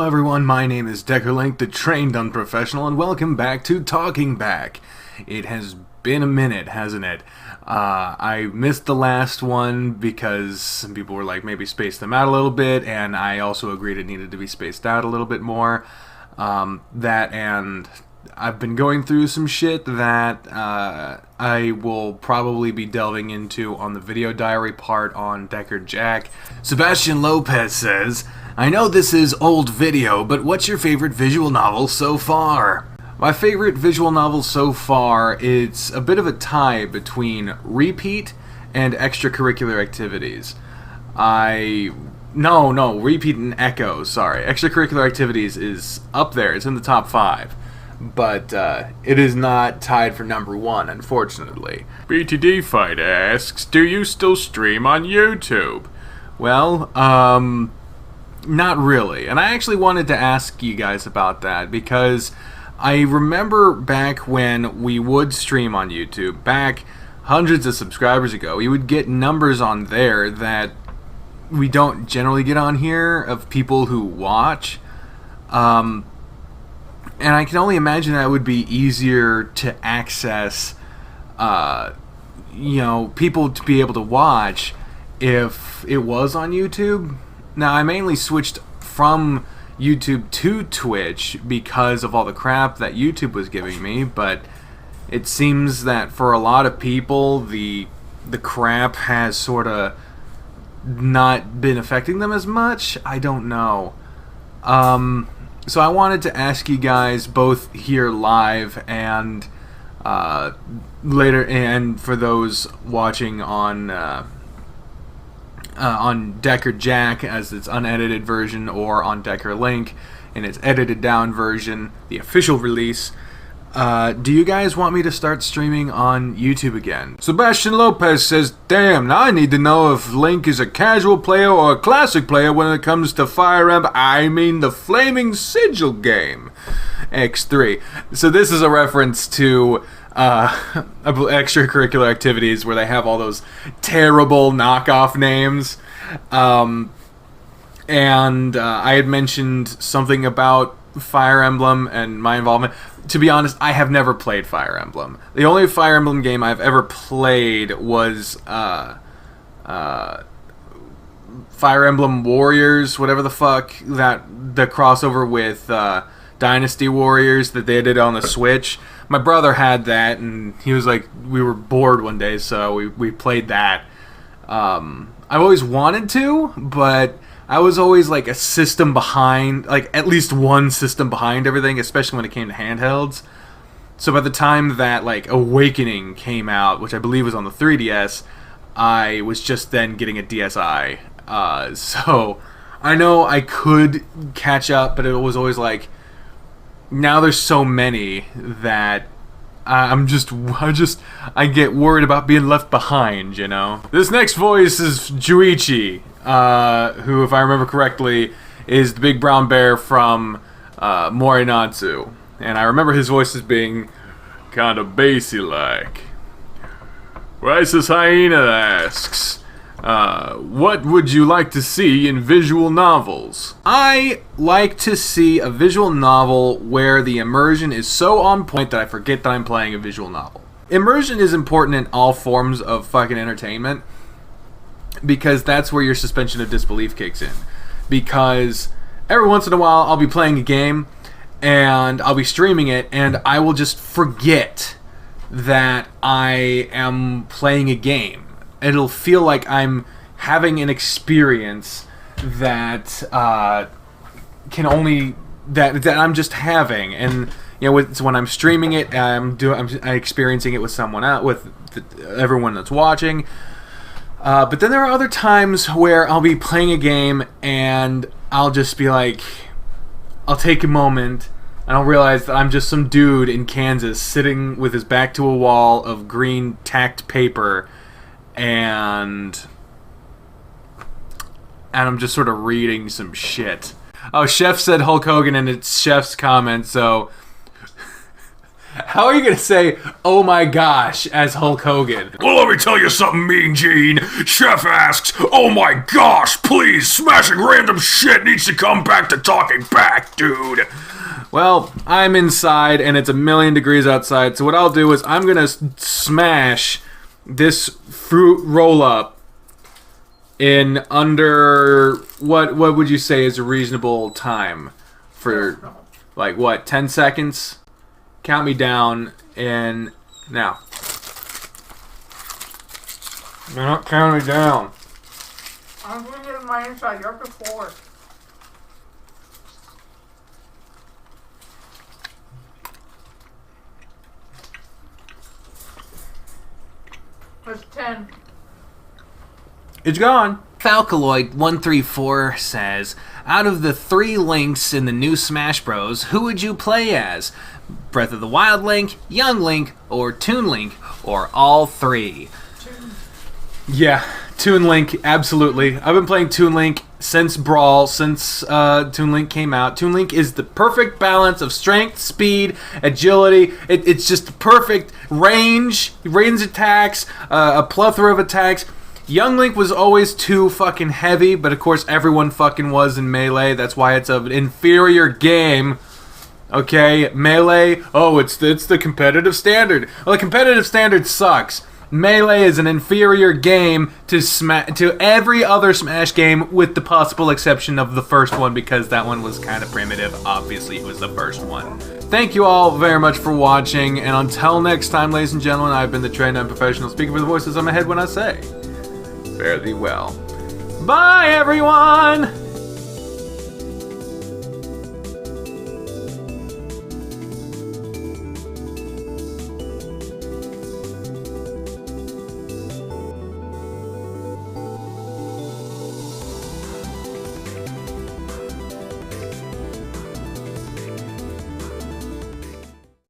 Hello everyone, my name is Deckerlink, the trained unprofessional, and welcome back to Talking Back. It has been a minute, hasn't it? I missed the last one because some people were like, maybe space them out a little bit, and I also agreed it needed to be spaced out a little bit more. That and I've been going through some shit that I will probably be delving into on the video diary part on Decker Jack. Sebastian Lopez says, I know this is old video, but what's your favorite visual novel so far? My favorite visual novel so far, it's a bit of a tie between repeat and extracurricular activities. No, repeat and echo, sorry. Extracurricular activities is up there, it's in the top 5. But it is not tied for number 1, unfortunately. BTD Fight asks, do you still stream on YouTube? Well, not really. And I actually wanted to ask you guys about that because I remember back when we would stream on YouTube, back hundreds of subscribers ago, we would get numbers on there that we don't generally get on here of people who watch. And I can only imagine that it would be easier to access, people to be able to watch if it was on YouTube. Now, I mainly switched from YouTube to Twitch because of all the crap that YouTube was giving me, but it seems that for a lot of people, the crap has sort of not been affecting them as much. I don't know. So I wanted to ask you guys both here live and later, and for those watching on Decker Jack as its unedited version, or on Decker Link in its edited down version, the official release. Do you guys want me to start streaming on YouTube again? Sebastian Lopez says, damn, now I need to know if Link is a casual player or a classic player when it comes to Fire Emblem. I mean the Flaming Sigil game. X3. So this is a reference to extracurricular activities where they have all those terrible knockoff names. And I had mentioned something about Fire Emblem and my involvement. To be honest, I have never played Fire Emblem. The only Fire Emblem game I've ever played was Fire Emblem Warriors, whatever the fuck, the crossover with Dynasty Warriors that they did on the Switch. My brother had that, and he was like, we were bored one day, so we played that. I've always wanted to, but I was always like a system behind, like at least one system behind everything, especially when it came to handhelds. So by the time that like Awakening came out, which I believe was on the 3DS, I was just then getting a DSi. So I know I could catch up, but it was always like, now there's so many that I get worried about being left behind, you know? This next voice is Zhu Ichi, who, if I remember correctly, is the big brown bear from Morinatsu. And I remember his voice as being kind of bassy-like. Rice's Hyena asks, what would you like to see in visual novels? I like to see a visual novel where the immersion is so on point that I forget that I'm playing a visual novel. Immersion is important in all forms of fucking entertainment, because that's where your suspension of disbelief kicks in. Because every once in a while I'll be playing a game and I'll be streaming it and I will just forget that I am playing a game. It'll feel like I'm having an experience that can only that I'm just having, and you know, when I'm streaming it, I'm experiencing it with someone else, with everyone that's watching. But then there are other times where I'll be playing a game and I'll just be like, I'll take a moment and I'll realize that I'm just some dude in Kansas sitting with his back to a wall of green tacked paper, and I'm just sort of reading some shit. Oh, Chef said Hulk Hogan, and it's Chef's comment, so How are you gonna say, oh my gosh, as Hulk Hogan? Well, let me tell you something, Mean Gene. Chef asks, oh my gosh, please, smashing random shit needs to come back to talking back, dude. Well, I'm inside and it's 1,000,000 degrees outside, so what I'll do is I'm gonna smash this fruit roll-up in under, what would you say is a reasonable time? For, like, what, 10 seconds? Count me down, and now. You're not counting me down. I'm gonna get my inside. You're up to 4. That's 10. It's gone. Falcaloid134 says, out of the 3 Links in the new Smash Bros, who would you play as? Breath of the Wild Link, Young Link, or Toon Link, or all 3? Yeah, Toon Link, absolutely. I've been playing Toon Link since Brawl, since Toon Link came out. Toon Link is the perfect balance of strength, speed, agility. It's just perfect range attacks, a plethora of attacks. Young Link was always too fucking heavy, but of course everyone fucking was in Melee. That's why it's an inferior game. Okay, Melee, oh, it's the competitive standard. Well, the competitive standard sucks. Melee is an inferior game to every other Smash game, with the possible exception of the first one, because that one was kind of primitive. Obviously, it was the first one. Thank you all very much for watching, and until next time, ladies and gentlemen, I've been the trained and professional speaking for the voices on my head when I say, fare thee well. Bye, everyone!